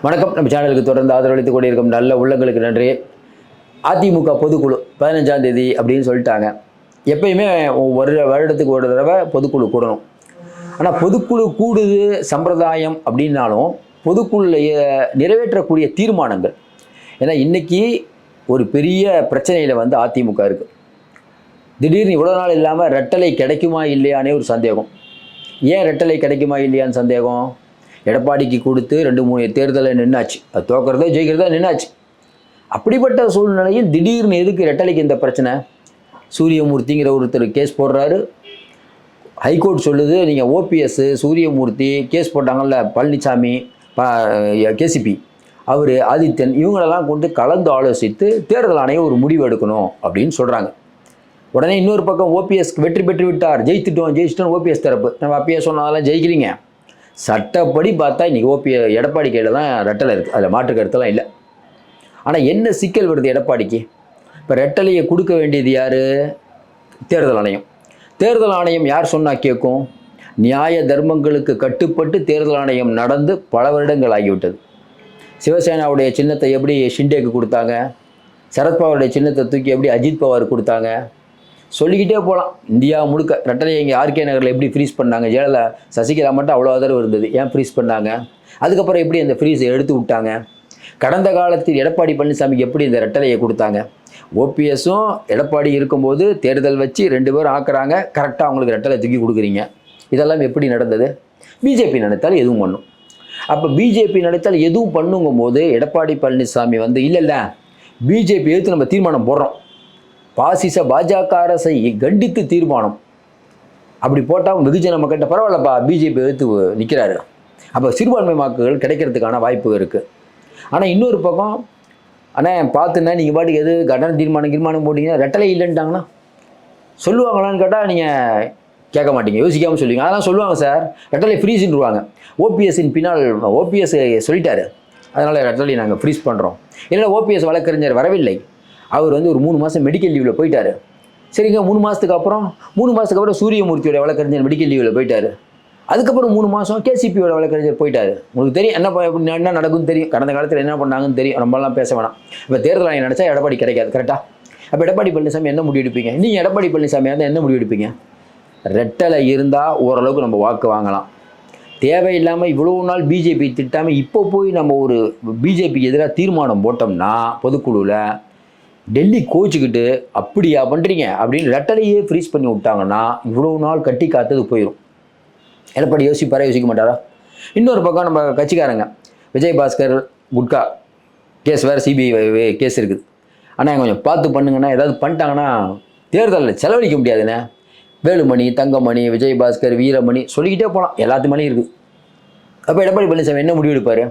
வணக்கம். நம்ம சேனலுக்கு தொடர்ந்து ஆதரவளித்துக் கொண்டிருக்கும் நல்ல உள்ளங்களுக்கு நன்றி. அதிமுக பொதுக்குழு 15ஆம் தேதி அப்படின்னு சொல்லிட்டாங்க. எப்பயுமே ஒரு வருடத்துக்கு ஒரு தடவை பொதுக்குழு கூடணும். ஆனால் பொதுக்குழு கூடுது சம்பிரதாயம் அப்படின்னாலும் பொதுக்குழுல நிறைவேற்றக்கூடிய தீர்மானங்கள், ஏன்னா இன்னைக்கு ஒரு பெரிய பிரச்சனையில் வந்து அதிமுக இருக்குது. திடீர்னு இவ்வளோ நாள் இல்லாமல் ரெட்டலை கிடைக்குமா இல்லையானே ஒரு சந்தேகம். ஏன் ரெட்டலை கிடைக்குமா இல்லையான்னு சந்தேகம்? எடப்பாடிக்கு கொடுத்து 2-3 தேர்தலில் நின்னாச்சு. அது தோக்கிறதோ ஜெயிக்கிறதோ நின்னாச்சு. அப்படிப்பட்ட சூழ்நிலையில் திடீர்னு எதுக்கு ரெட்டலைக்கு இந்த பிரச்சனை? சூரியமூர்த்திங்கிற ஒருத்தர் கேஸ் போடுறாரு. ஹைகோர்ட் சொல்லுது, நீங்கள் ஓபிஎஸ் சூரியமூர்த்தி கேஸ் போட்டாங்கல்ல, பழனிசாமி கேசிபி அவர் ஆதித்யன் இவங்களெல்லாம் கொண்டு கலந்து ஆலோசித்து தேர்தல் ஆணையம் ஒரு முடிவு எடுக்கணும் அப்படின்னு சொல்கிறாங்க. உடனே இன்னொரு பக்கம் ஓபிஎஸ் வெற்றி பெற்று விட்டார், ஜெயிச்சிட்டோம் ஓபிஎஸ் தரப்பு. நம்ம அப்பயே சொன்னதெல்லாம் ஜெயிக்கிறீங்க. சட்டப்படி பார்த்தா இன்றைக்கி எடப்பாடி கையில் தான் ரெட்டலை இருக்குது, அதில் மாற்று கருத்தெல்லாம் இல்லை. ஆனால் என்ன சிக்கல் வருது எடப்பாடிக்கு? இப்போ ரெட்டலையை கொடுக்க வேண்டியது யார்? தேர்தல் ஆணையம். தேர்தல் ஆணையம் யார் சொன்னால் கேட்கும்? நியாய தர்மங்களுக்கு கட்டுப்பட்டு தேர்தல் ஆணையம் நடந்து பல வருடங்கள் ஆகிவிட்டது. சிவசேனாவுடைய சின்னத்தை எப்படி ஷிண்டேக்கு கொடுத்தாங்க, சரத்பவாருடைய சின்னத்தை தூக்கி எப்படி அஜித் பவார் கொடுத்தாங்க, சொல்லிக்கிட்டே போகலாம். இந்தியா முழுக்க ரெட்டலையை இங்கே ஆர்கே நகரில் எப்படி ஃப்ரீஸ் பண்ணாங்க, ஜெயலலிதா சசிகலா மட்டும் அவ்வளோ ஆதரவு இருந்தது, ஏன் ஃப்ரீஸ் பண்ணாங்க? அதுக்கப்புறம் எப்படி அந்த ஃப்ரீஸை எடுத்து விட்டாங்க? கடந்த காலத்தில் எடப்பாடி பழனிசாமிக்கு எப்படி இந்த ரெட்டலையை கொடுத்தாங்க? ஓபிஎஸும் எடப்பாடி இருக்கும்போது தேர்தல் வச்சு 2 பேரும் ஆக்குறாங்க, கரெக்டாக அவங்களுக்கு ரெட்டலை தூக்கி கொடுக்குறீங்க. இதெல்லாம் எப்படி நடந்தது? பிஜேபி நினைத்தால் எதுவும் பண்ணும். அப்போ பிஜேபி நினைத்தால் எதுவும் பண்ணுங்கும் போது எடப்பாடி பழனிசாமி வந்து இல்லை பிஜேபி எடுத்து நம்ம தீர்மானம் போடுறோம், பாசிச பாஜக அரசை கண்டித்து தீர்மானம் அப்படி போட்டால் வெகுஜன மக்கள்கிட்ட பரவாயில்லப்பா பிஜேபி எடுத்து நிற்கிறாரு, அப்போ சிறுபான்மை வாக்குகள் கிடைக்கிறதுக்கான வாய்ப்பு இருக்குது. ஆனால் இன்னொரு பக்கம் பார்த்துன்னா நீங்கள் பாட்டுக்கு எது கட்டண தீர்மானம் போட்டிங்கன்னா ரெட்டலை இல்லைன்ட்டாங்கன்னா சொல்லுவாங்களான்னு கேட்டால் நீங்கள் கேட்க மாட்டீங்க, யோசிக்காமல் சொல்லுவீங்க. அதெல்லாம் சொல்லுவாங்க சார், ரெட்டலை ஃப்ரீஸ்ன்னுருவாங்க. ஓபிஎஸ்ஸின் பின்னால் ஓபிஎஸ் சொல்லிட்டாரு, அதனால் ரெட்டலை நாங்கள் ஃப்ரீஸ் பண்ணுறோம். இல்லை ஓபிஎஸ் வழக்கறிஞர் வரவில்லை, அவர் வந்து ஒரு 3 மாதம் மெடிக்கல் லீவில் போயிட்டார். சரிங்க, 3 மாதத்துக்கு அப்புறம் சூரியமூர்த்தியோட வழக்கறிஞர் மெடிக்கல் லீவில் போயிட்டார். அதுக்கப்புறம் 3 மாதம் கேசிபியோட வழக்கறிஞர் போயிட்டார். உங்களுக்கு தெரியும் என்ன நடக்கும்னு தெரியும், கடந்த காலத்தில் என்ன பண்ணாங்கன்னு தெரியும், நம்மளாம் பேச வேணாம். இப்போ தேர்தல் ஆணையம் நினச்சா எடப்பாடி கிடைக்காது, கரெக்டாக? அப்போ எடப்பாடி பழனிசாமி என்ன முடிவு எடுப்பீங்க? நீங்கள் எடப்பாடி பழனிசாமியாக இருந்தால் என்ன முடிவு எடுப்பீங்க? ரெட்டலை இருந்தால் ஓரளவுக்கு நம்ம வாக்கு வாங்கலாம். தேவையில்லாமல் இவ்வளோ நாள் பிஜேபி திட்டாமல் இப்போ போய் நம்ம ஒரு பிஜேபிக்கு எதிராக தீர்மானம் போட்டோம்னா பொதுக்குழுவில் டெல்லி கோச்சிக்கிட்டு அப்படியா பண்ணுறீங்க அப்படின்னு ரெட்டலையே ஃப்ரீஸ் பண்ணி விட்டாங்கன்னா இவ்வளோ நாள் கட்டி காத்தது போயிடும். எடப்பாடி யோசிக்க மாட்டாரா? இன்னொரு பக்கம் நம்ம கட்சிக்காரங்க விஜயபாஸ்கர் குட்கா கேஸ் வேறு சிபிஐ கேஸ் இருக்குது. ஆனால் கொஞ்சம் பார்த்து பண்ணுங்கன்னா, ஏதாவது பண்ணிட்டாங்கன்னா தேர்தலில் செலவழிக்க முடியாதுண்ணே. வேலுமணி, தங்கமணி, விஜயபாஸ்கர், வீரமணி சொல்லிக்கிட்டே போகலாம், எல்லாத்து மேலேயும் இருக்குது. அப்போ எடப்பாடி பழனிசாமி என்ன முடிவு எடுப்பார்?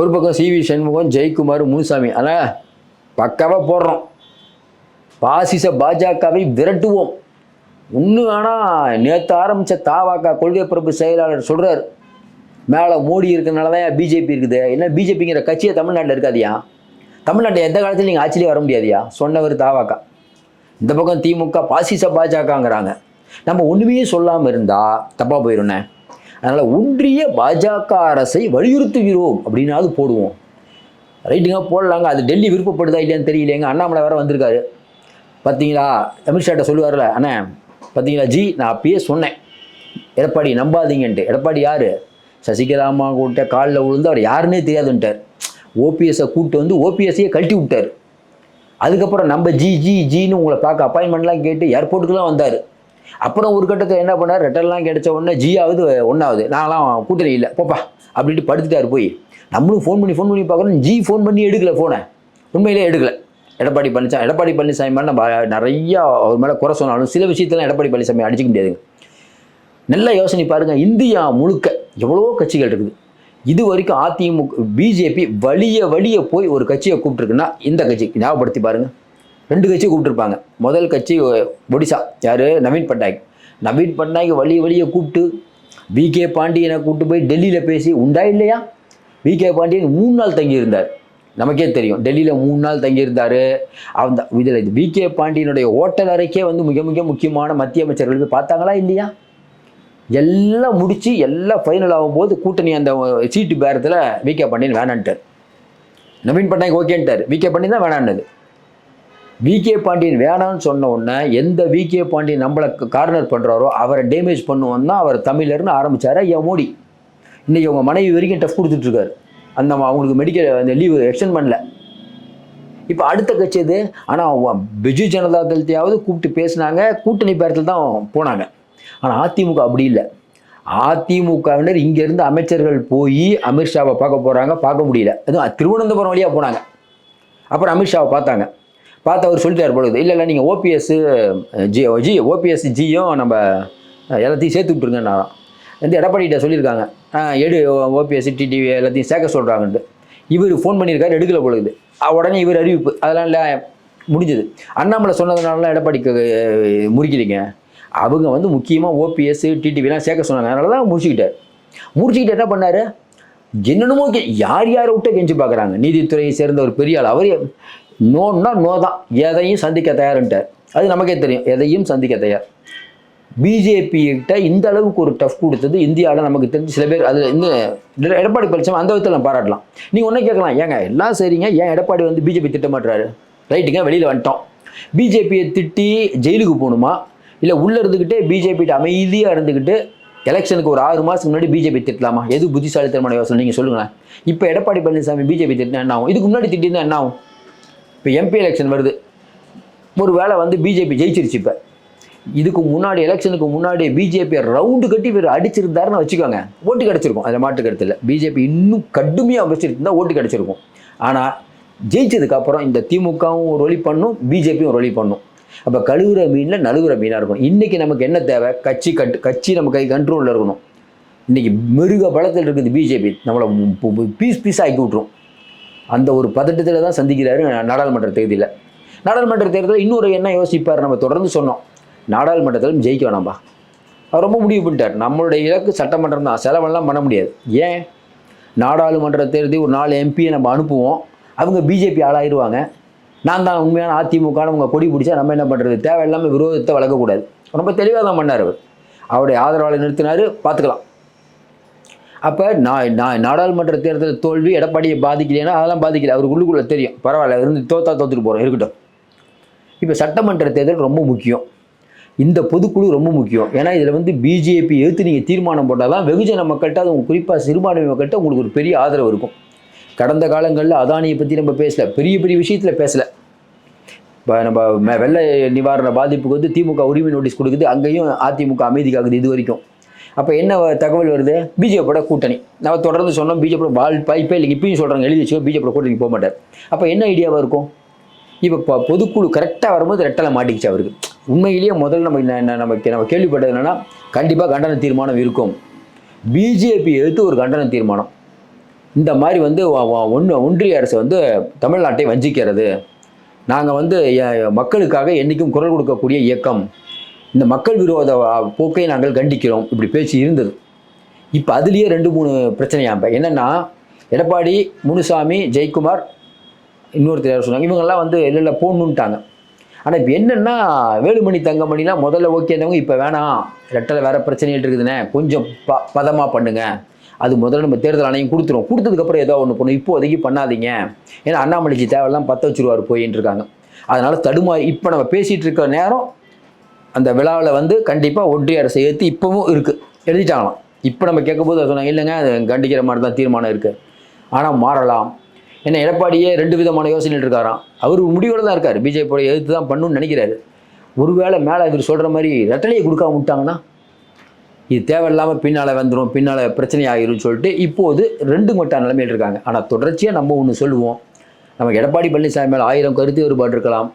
ஒரு பக்கம் சிவி சண்முகம், ஜெயக்குமார், முனுசாமி, ஆனால் பக்காவாக போடுறோம், பாசிச பாஜகவை விரட்டுவோம். இன்னும் ஆனால் நேற்று ஆரம்பித்த தாவாக்கா கொள்கை பரப்பு செயலாளர் சொல்கிறார், மேலே மோடி இருக்கிறனால தான் பிஜேபி இருக்குது, இல்லை பிஜேபிங்கிற கட்சியை தமிழ்நாட்டில் இருக்காதியா, தமிழ்நாட்டில் எந்த காலத்தில் நீங்கள் ஆட்சியிலே வர முடியாதியா சொன்னவர் தாவாக்கா. இந்த பக்கம் திமுக பாசிச பாஜகங்கிறாங்க. நம்ம ஒன்றுமே சொல்லாமல் இருந்தால் தப்பாக போயிடும்ண்ணே. அதனால் ஒன்றிய பாஜக அரசை வலியுறுத்துகிறோம் அப்படின்னாவது போடுவோம். ரைட்டுங்க, போடலாங்க. அது டெல்லி விருப்பப்படுதா இல்லையான்னு தெரியலேங்க. அண்ணாமலை வேறு வந்திருக்காரு பார்த்தீங்களா, அமித்ஷாட்ட சொல்லுவார்ல, அண்ணே பார்த்தீங்களா ஜி, நான் அப்பயே சொன்னேன் எடப்பாடி நம்பாதீங்கன்ட்டு. எடப்பாடி யார்? சசிகலாமா கூட்ட காலில் விழுந்து அவர் யாருன்னே தெரியாதுன்ட்டார். ஓபிஎஸ்ஸை கூப்பிட்டு வந்து ஓபிஎஸ்ஸையே கழட்டி விட்டார். அதுக்கப்புறம் நம்ம ஜின்னு உங்களை பார்க்க அப்பாயின்மெண்ட்லாம் கேட்டு ஏர்போர்ட்டுக்குலாம் வந்தார். அப்புறம் ஒரு கட்டத்தில் என்ன பண்ணார், ரெட்டெல்லாம் கிடைச்ச உடனே ஜியாவது ஒன்றாவது நான்லாம் கூட்டணி இல்லை போப்பா அப்படின்ட்டு படுத்துட்டார். போய் நம்மளும் ஃபோன் பண்ணி பார்க்குறோம், ஜி ஃபோன் பண்ணி எடுக்கலை, ஃபோனை உண்மையிலே எடுக்கலை. எடப்பாடி பழனிசாமி மேலே நம்ம நிறையா அவர் மேலே குறை சொன்னாலும் சில விஷயத்தெல்லாம் எடப்பாடி பழனிசாமி அடிச்சிக்க முடியாதுங்க. நல்லா யோசனை பாருங்கள், இந்தியா முழுக்க எவ்வளோ கட்சிகள் இருக்குது. இது வரைக்கும் அதிமுக பிஜேபி வழிய போய் ஒரு கட்சியை கூப்பிட்டுருக்குன்னா இந்த கட்சி ஞாபகப்படுத்தி பாருங்கள். 2 கட்சியை கூப்பிட்டுருப்பாங்க. முதல் கட்சி ஒடிசா, யார்? நவீன் பட்நாயக் வழியை கூப்பிட்டு விகே பாண்டியனை கூப்பிட்டு போய் டெல்லியில் பேசி உண்டா இல்லையா? விகே பாண்டியன் 3 நாள் தங்கியிருந்தார், நமக்கே தெரியும். டெல்லியில் 3 நாள் தங்கியிருந்தார். இதில் விகே பாண்டியனுடைய ஹோட்டல் அறைக்கே வந்து மிக முக்கியமான மத்திய அமைச்சர்கள் போய் பார்த்தாங்களா இல்லையா? எல்லாம் முடித்து எல்லாம் ஃபைனல் ஆகும்போது கூட்டணி அந்த சீட்டு பேரத்தில் விகே பாண்டியன் வேணான்ட்டார். நவீன் பட்நாயக் ஓகேன்ட்டார், விகே பாண்டியன் தான் வேணான்னது. விகே பாண்டியன் வேணான்னு சொன்ன உடனே எந்த விகே பாண்டியன் நம்மளை கார்னர் பண்ணுறாரோ அவரை டேமேஜ் பண்ணுவோன்னா அவர் தமிழர்னு ஆரம்பித்தார் ஐயா மோடி. இன்றைக்கி அவங்க மனைவி வரைக்கும் டஃப் கொடுத்துட்ருக்காரு. அந்த அவங்களுக்கு மெடிக்கல் அந்த லீவு எக்ஸ்டெண்ட் பண்ணல. இப்போ அடுத்த கட்சி இது. ஆனால் பிஜு ஜனதா தளத்தையாவது கூப்பிட்டு பேசினாங்க, கூட்டணி பேரத்தில் தான் போனாங்க. ஆனால் அதிமுக அப்படி இல்லை. அதிமுகவினர் இங்கேருந்து அமைச்சர்கள் போய் அமித்ஷாவை பார்க்க போகிறாங்க, பார்க்க முடியல. அதுவும் திருவனந்தபுரம் வழியாக போனாங்க. அப்புறம் அமித்ஷாவை பார்த்தாங்க. பார்த்து அவர் சொல்லிட்டார் பொழுது, இல்லை நீங்கள் ஓபிஎஸ் ஜியும் நம்ம எல்லாத்தையும் சேர்த்து விட்டுருங்கண்ணா. வந்து எடப்பாடிகிட்ட சொல்லியிருக்காங்க, ஓபிஎஸ் டிடிவி எல்லாத்தையும் சேர்க்க சொல்கிறாங்கன்ட்டு. இவர் ஃபோன் பண்ணியிருக்காரு, எடுக்கலை பொழுது. உடனே இவர் அறிவிப்பு, அதெல்லாம் இல்லை முடிஞ்சது. அண்ணாமலை சொன்னதுனாலலாம் எடப்பாடிக்கு முறிக்கிறீங்க. அவங்க வந்து முக்கியமாக ஓபிஎஸ் டிடிவிலாம் சேர்க்க சொன்னாங்க, அதனால தான் முடிச்சுக்கிட்டு என்ன பண்ணார், என்னென்னமோ யார் யாரை விட்டு கெஞ்சி பார்க்குறாங்க. நீதித்துறையை சேர்ந்த ஒரு பெரிய ஆள், அவர் நோன்னா நோ தான், எதையும் சந்திக்க தயாருன்ட்டார். அது நமக்கே தெரியும், எதையும் சந்திக்க தயார். பிஜேபிகிட்ட இந்த அளவுக்கு ஒரு டஃப் கொடுத்தது இந்தியாவில் நமக்கு தெரிஞ்சு சில பேர். அது இந்த எடப்பாடி பழனிசாமி அந்த விதத்தில் நம்ம பாராட்டலாம். நீங்கள் ஒன்றே கேட்கலாம், ஏங்க எல்லாம் சரிங்க, ஏன் எடப்பாடி வந்து பிஜேபி திட்டமாட்டுறாரு? ரைட்டுங்க, வெளியில் வந்துட்டோம். பிஜேபியை திட்டி ஜெயிலுக்கு போகணுமா, இல்லை உள்ளே இருந்துக்கிட்டே பிஜேபிகிட்ட அமைதியாக இருந்துக்கிட்டு எலெக்ஷனுக்கு ஒரு 6 மாதத்துக்கு முன்னாடி பிஜேபி திட்டலாமா? எது புத்திசாலித்தனமான யோசனை நீங்கள் சொல்லுங்களேன். இப்போ எடப்பாடி பழனிசாமி பிஜேபி திட்டினா என்ன ஆகும்? இதுக்கு முன்னாடி திட்டிருந்தா என்ன ஆகும்? இப்போ எம்பி எலெக்ஷன் வருது, ஒரு வேளை வந்து பிஜேபி ஜெயிச்சிருச்சு. இப்போ இதுக்கு முன்னாடி எலெக்ஷனுக்கு முன்னாடி பிஜேபியை ரவுண்டு கட்டி இவர் அடிச்சிருந்தாருன்னு வச்சுக்கோங்க, ஓட்டு கிடச்சிருக்கும். அதில் மாட்டு கருத்து இல்லை. பிஜேபி இன்னும் கடுமையாக வச்சுருந்தா ஓட்டு கிடச்சிருக்கும். ஆனால் ஜெயிச்சதுக்கப்புறம் இந்த திமுகவும் ஒரு வழி பண்ணும், பிஜேபியும் ஒரு வழி பண்ணும். அப்போ கழுவுற மீனில் நழுவுற மீனாக இருக்கணும். இன்றைக்கி நமக்கு என்ன தேவை? கட்சி நம்ம கை கண்ட்ரோலில் இருக்கணும். இன்றைக்கி மிருக பலத்தில் இருக்குது பிஜேபி, நம்மளை பீஸ் ஆக்கி விட்ரும். அந்த ஒரு பதட்டத்தில் தான் சந்திக்கிறாரு நாடாளுமன்ற தேர்தலில். நாடாளுமன்ற தேர்தலில் இன்னொரு என்ன யோசிப்பார், நம்ம தொடர்ந்து சொன்னோம், நாடாளுமன்றத்திலும் ஜெயிக்க வேணாம்பா. அவர் ரொம்ப முடிவு பண்ணிட்டார், நம்மளுடைய இலக்கு சட்டமன்றம் தான், செலவெல்லாம் பண்ண முடியாது. ஏன்? நாடாளுமன்ற தேர்தல் ஒரு 4 எம்பியை நம்ம அனுப்புவோம், அவங்க பிஜேபி ஆளாயிருவாங்க. நான் தான் உண்மையான அதிமுகன்னு அவங்க கொடி பிடிச்சா நம்ம என்ன பண்ணுறது? தேவையில்லாமல் விரோதத்தை வளர்க்கக்கூடாது. ரொம்ப தெளிவாக தான் பண்ணார் அவர். அவருடைய ஆதரவாளர் நிறுத்தினார், பார்த்துக்கலாம். அப்போ நாடாளுமன்ற தேர்தல் தோல்வி எடப்பாடியை பாதிக்கலைன்னா அதெல்லாம் பாதிக்கல, அவருக்கு உள்ளுக்குள்ளே தெரியும். பரவாயில்ல, இருந்து தோத்துட்டு போகிறோம், இருக்கட்டும். இப்போ சட்டமன்ற தேர்தல் ரொம்ப முக்கியம், இந்த பொதுக்குழு ரொம்ப முக்கியம். ஏன்னா இதில் வந்து பிஜேபி எடுத்து நீங்கள் தீர்மானம் போட்டால் தான் வெகுஜன மக்கள்கிட்ட, அது குறிப்பாக சிறுபான்மை மக்கள்கிட்ட உங்களுக்கு ஒரு பெரிய ஆதரவு இருக்கும். கடந்த காலங்களில் அதானியை பற்றி நம்ம பேசலை, பெரிய விஷயத்தில் பேசலை. இப்போ நம்ம வெள்ள நிவாரண பாதிப்புக்கு வந்து திமுக உரிமை நோட்டீஸ் கொடுக்குது, அங்கேயும் அதிமுக அமைதி காக்குது இது வரைக்கும். அப்போ என்ன தகவல் வருது? பிஜேபியோட கூட்டணி. நம்ம தொடர்ந்து சொன்னோம், பிஜேபியோட வாய்ப்பே இல்லைங்க. இப்பயும் சொல்கிறாங்க, எழுதி வச்சுக்கோ, பிஜேபியோட கூட்டணி போக மாட்டார். அப்போ என்ன ஐடியாவாக இருக்கும்? இப்போ பொதுக்குழு கரெக்டாக வரும்போது ரெட்டலை மாட்டிக்கிச்சு அவருக்கு. உண்மையிலேயே முதல்ல நம்ம கேள்விப்பட்டது என்னென்னா, கண்டிப்பாக கண்டன தீர்மானம் இருக்கும். பிஜேபி எடுத்து ஒரு கண்டன தீர்மானம், இந்த மாதிரி வந்து ஒன்றிய அரசு வந்து தமிழ்நாட்டை வஞ்சிக்கிறது, நாங்கள் வந்து மக்களுக்காக என்றைக்கும் குரல் கொடுக்கக்கூடிய இயக்கம், இந்த மக்கள் விரோத போக்கை நாங்கள் கண்டிக்கிறோம், இப்படி பேச்சு இருந்தது. இப்போ அதுலேயே 2-3 பிரச்சனையாம்ப. என்னென்னா, எடப்பாடி, முனுசாமி, ஜெயக்குமார், இன்னொருத்தர் சொன்னாங்க, இவங்கெல்லாம் வந்து இல்லை போடணுன்ட்டாங்க. ஆனால் இப்போ என்னென்னா, வேலுமணி தங்கமணிலாம் முதல்ல ஓகேந்தவங்க இப்போ வேணாம், ரெட்டலை வேறு பிரச்சனைகள் இருக்குதுண்ணே, கொஞ்சம் பதமாக பண்ணுங்க, அது முதல்ல நம்ம தேர்தல் ஆணையம் கொடுத்ததுக்கப்புறம் ஏதோ ஒன்று பண்ணும், இப்போதைக்கு பண்ணாதீங்க, ஏன்னா அண்ணாமலைஜி தேவையெல்லாம் 10 வச்சுருவார் போயின்னு இருக்காங்க. அதனால் தடுமாறி இப்போ நம்ம பேசிகிட்டு இருக்க நேரம் அந்த விழாவில் வந்து கண்டிப்பாக ஒன்றிய அரசை ஏற்று இப்போவும் இருக்குது, எழுதிட்டாங்களாம். இப்போ நம்ம கேட்கும்போது அதை சொன்னாங்க, இல்லைங்க அது கண்டிக்கிற மாதிரி தான் தீர்மானம் இருக்குது, ஆனால் மாறலாம். ஏன்னா எடப்பாடியே 2 விதமான யோசனைகள் இருக்காராம். அவர் முடிவோடு தான் இருக்கார், பிஜேபியோட எதிர்த்து தான் பண்ணணும்னு நினைக்கிறாரு. ஒருவேளை மேலே இவர் சொல்கிற மாதிரி ரெட்டலையை கொடுக்காம விட்டாங்கன்னா இது தேவையில்லாமல் பின்னால் வந்துடும், பின்னால் பிரச்சனை ஆகிரும்னு சொல்லிட்டு இப்போது 2 மட்ட நிலைமையில் இருக்காங்க. ஆனால் தொடர்ச்சியாக நம்ம ஒன்று சொல்லுவோம், நமக்கு எடப்பாடி பழனிசாமி மேலே 1000 கருத்து வேறுபாடு இருக்கலாம்,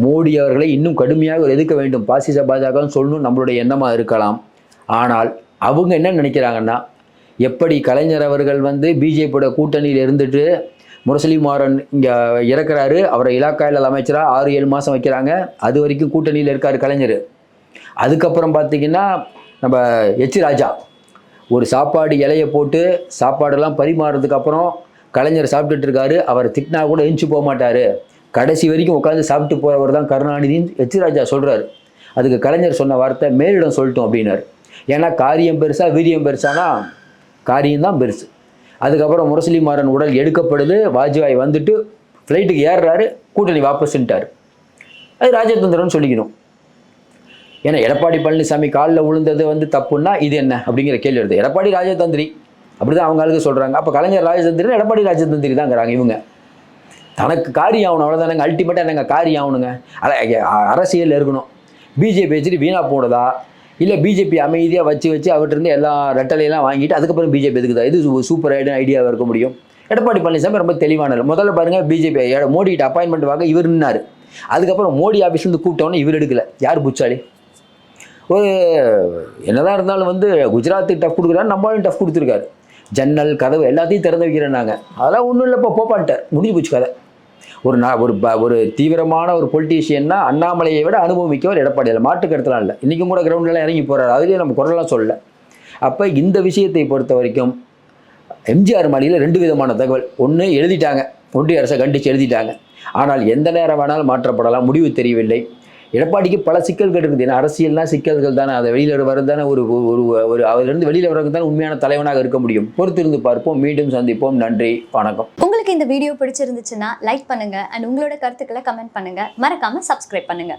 மோடி அவர்களை இன்னும் கடுமையாக எதிர்க்க வேண்டும், பாசிச பாஜகன்னு சொல்லணும் நம்மளுடைய எண்ணமாக இருக்கலாம். ஆனால் அவங்க என்ன நினைக்கிறாங்கன்னா, எப்படி கலைஞர் அவர்கள் வந்து பிஜேபியோட கூட்டணியில் இருந்துட்டு முரசொலி மாறன் இங்கே இறக்குறாரு, அவரை இலாக்காயில் அமைச்சராக 6-7 மாதம் வைக்கிறாங்க, அது வரைக்கும் கூட்டணியில் இருக்கார் கலைஞர். அதுக்கப்புறம் பார்த்திங்கன்னா நம்ம ராஜா ஒரு சாப்பாடு இலையை போட்டு சாப்பாடெல்லாம் பரிமாறதுக்கப்புறம் கலைஞர் சாப்பிட்டுட்டு இருக்காரு, அவர் திட்டினா கூட எஞ்சி போக மாட்டார், கடைசி வரைக்கும் உட்காந்து சாப்பிட்டு போகிறவர் தான் கருணாநிதின்னு ராஜா சொல்கிறார். அதுக்கு கலைஞர் சொன்ன வார்த்தை, மேலிடம் சொல்லட்டும் அப்படின்னாரு. ஏன்னா காரியம் பெருசா வீரியம் பெருசானா காரியம்தான் பெருசு. அதுக்கப்புறம் முரசொலி மாறன் உடல் எடுக்கப்படுது, வாஜ்பாய் வந்துட்டு ஃப்ளைட்டுக்கு ஏறுறாரு, கூட்டணி வாபஸ்ன்ட்டார். அது ராஜதந்திரம்னு சொல்லிக்கணும். ஏன்னா எடப்பாடி பழனிசாமி காலில் விழுந்தது வந்து தப்புன்னா இது என்ன அப்படிங்கிற கேள்வி வருது. எடப்பாடி ராஜதந்திரி அப்படிதான் அவங்க ஆளுக்கு சொல்கிறாங்க. அப்போ கலைஞர் ராஜதந்திரி, எடப்பாடி ராஜதந்திரி தாங்கிறாங்க இவங்க. தனக்கு காரியம் ஆகணும், அவ்வளோதானங்க. அல்டிமேட்டாக என்னங்க காரியம் ஆகணுங்க. அரசியல் இருக்கணும். பிஜேபி வச்சுட்டு வீணாக போனதா, இல்லை பிஜேபி அமைதியாக வச்சு அவர்கிட்ட எல்லா ரெட்டலையெல்லாம் வாங்கிட்டு அதுக்கப்புறம் பிஜேபி எதுக்குதா? இது சூப்பர் ஐடியாவாக இருக்க முடியும். எடப்பாடி பழனிசாமி ரொம்ப தெளிவானது. முதல்ல பாருங்கள், பிஜேபி மோடிகிட்ட அப்பாயின்மெண்ட் வாங்க இவர் நின்னார். அதுக்கப்புறம் மோடி ஆஃபீஸ்லேருந்து கூப்பிட்டோன்னே இவர் எடுக்கலை. யார் புச்சாலி? ஒரு என்னதான் இருந்தாலும் வந்து குஜராத்துக்கு டஃப் கொடுக்குறாரு, நம்மளும் டஃப் கொடுத்துருக்காரு. ஜன்னல் கதவு எல்லாத்தையும் திறந்து வைக்கிறேன் நாங்கள். அதெல்லாம் ஒன்றும் இல்லைப்பா, போப்பான்ட்டார், முடிஞ்சு போச்சு கதை. ஒரு தீவிரமான ஒரு பொலிட்டீஷியன்னா அண்ணாமலையை விட அனுபவிக்கவர் எடப்பாடியில், மாட்டு கருத்துலாம் இல்லை. இன்றைக்கும் கூட கிரவுண்ட்லாம் இறங்கி போகிறாரு, அதுலேயே நம்ம குரலாம் சொல்லலை. அப்போ இந்த விஷயத்தை பொறுத்த வரைக்கும் எம்ஜிஆர் மாளிகையில் 2 விதமான தகவல். ஒன்று எழுதிட்டாங்க, ஒன்றிய அரசை கண்டித்து எழுதிட்டாங்க. ஆனால் எந்த நேரம் வேணாலும் மாற்றப்படலாம், முடிவு தெரியவில்லை. எடப்பாடிக்கு பல சிக்கல்கள் இருக்குது. ஏன்னா அரசியல்னா சிக்கல்கள் தானே. அதை வெளியில் வர தானே ஒரு அவரிலிருந்து வெளியில் வரது தானே உண்மையான தலைவனாக இருக்க முடியும். பொறுத்திருந்து பார்ப்போம். மீண்டும் சந்திப்போம். நன்றி, வணக்கம். உங்களுக்கு இந்த வீடியோ பிடிச்சிருந்துச்சுன்னா லைக் பண்ணுங்க அண்ட் உங்களோட கருத்துக்களை கமெண்ட் பண்ணுங்க. மறக்காம சப்ஸ்கிரைப் பண்ணுங்க.